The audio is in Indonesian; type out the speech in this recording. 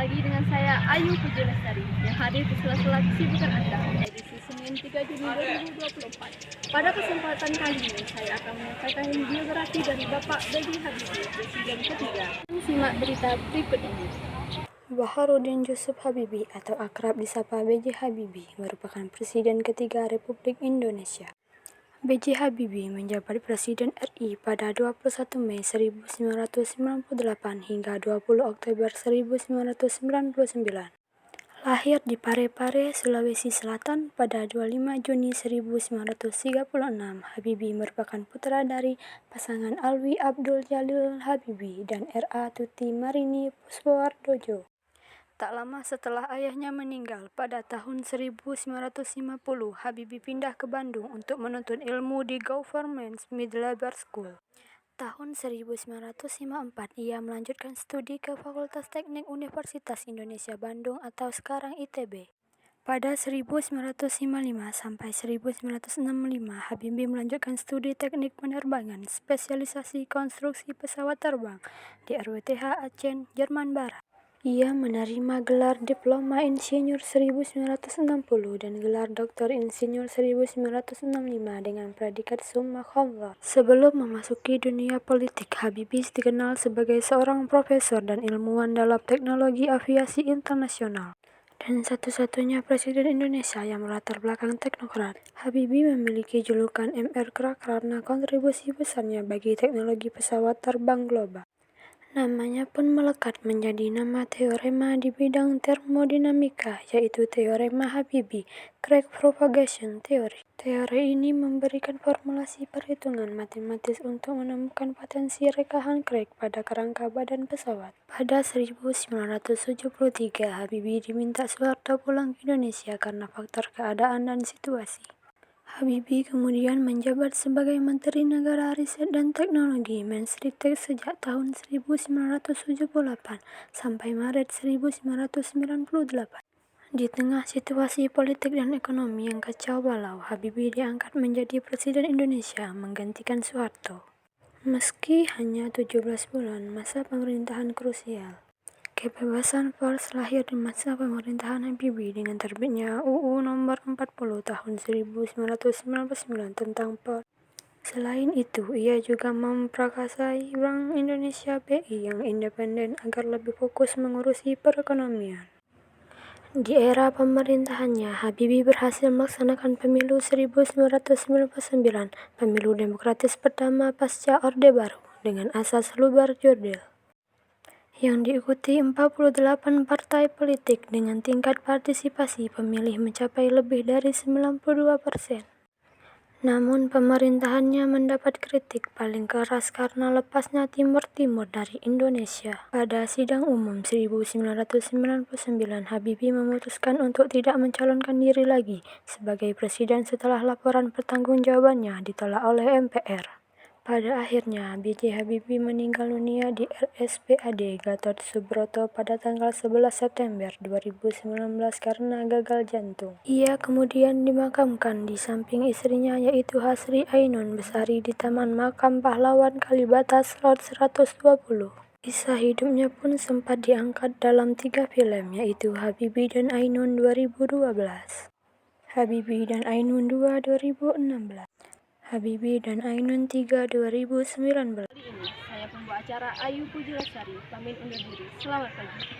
lagi dengan saya Ayu Pujalestari yang hadir di sela-sela kesibukan Anda edisi Senin 3 Juni 2024. Pada kesempatan kali ini saya akan menyampaikan biografi dari Bapak B.J. Habibie, Presiden ketiga. Simak berita berikut ini. Baharudin Yusuf Habibie atau akrab disapa B.J. Habibie merupakan Presiden ketiga Republik Indonesia. B.J. Habibie menjabat Presiden RI pada 21 Mei 1998 hingga 20 Oktober 1999. Lahir di Parepare, Sulawesi Selatan pada 25 Juni 1936, Habibie merupakan putra dari pasangan Alwi Abdul Jalil Habibie dan R.A. Tuti Marini Puspowardojo. Tak lama setelah ayahnya meninggal pada tahun 1950, Habibie pindah ke Bandung untuk menuntut ilmu di Government Middle School. Tahun 1954, ia melanjutkan studi ke Fakultas Teknik Universitas Indonesia Bandung atau sekarang ITB. Pada 1955 sampai 1965, Habibie melanjutkan studi teknik penerbangan spesialisasi konstruksi pesawat terbang di RWTH Aachen, Jerman Barat. Ia menerima gelar Diploma Insinyur 1960 dan gelar Doktor Insinyur 1965 dengan predikat summa cum laude. Sebelum memasuki dunia politik, Habibie dikenal sebagai seorang profesor dan ilmuwan dalam teknologi aviasi internasional dan satu-satunya Presiden Indonesia yang berlatar belakang teknokrat. Habibie memiliki julukan MR karena kontribusi besarnya bagi teknologi pesawat terbang global. Namanya pun melekat menjadi nama teorema di bidang termodinamika, yaitu teorema Habibie-Craig propagation theory. Teori ini memberikan formulasi perhitungan matematis untuk menemukan potensi rekahan Craig pada kerangka badan pesawat. Pada 1973, Habibie diminta Soeharto pulang ke Indonesia karena faktor keadaan dan situasi. Habibie kemudian menjabat sebagai Menteri Negara Riset dan Teknologi Menristek sejak tahun 1978 sampai Maret 1998. Di tengah situasi politik dan ekonomi yang kacau balau, Habibie diangkat menjadi Presiden Indonesia menggantikan Soeharto. Meski hanya 17 bulan masa pemerintahan krusial, kebebasan pers lahir di masa pemerintahan Habibie dengan terbitnya UU Nomor 40 Tahun 1999 tentang pers. Selain itu, ia juga memprakarsai Bank Indonesia BI yang independen agar lebih fokus mengurusi perekonomian. Di era pemerintahannya, Habibie berhasil melaksanakan pemilu 1999, pemilu demokratis pertama pasca Orde Baru, dengan asas lubar jurdil, yang diikuti 48 partai politik dengan tingkat partisipasi pemilih mencapai lebih dari 92%. Namun pemerintahannya mendapat kritik paling keras karena lepasnya Timur Timur dari Indonesia. Pada sidang umum 1999, Habibie memutuskan untuk tidak mencalonkan diri lagi sebagai presiden setelah laporan pertanggungjawabannya ditolak oleh MPR. Pada akhirnya, B.J. Habibie meninggal dunia di RSPAD Gatot Subroto pada tanggal 11 September 2019 karena gagal jantung. Ia kemudian dimakamkan di samping istrinya yaitu Hasri Ainun Besari di Taman Makam Pahlawan Kalibata Road 120. Kisah hidupnya pun sempat diangkat dalam 3 film yaitu Habibie dan Ainun 2012, Habibie dan Ainun 2 2016, Habibie dan Ainun 3 2019. Kali ini saya pembawa acara Ayu Pujalestari pamit undur diri. Selamat pagi.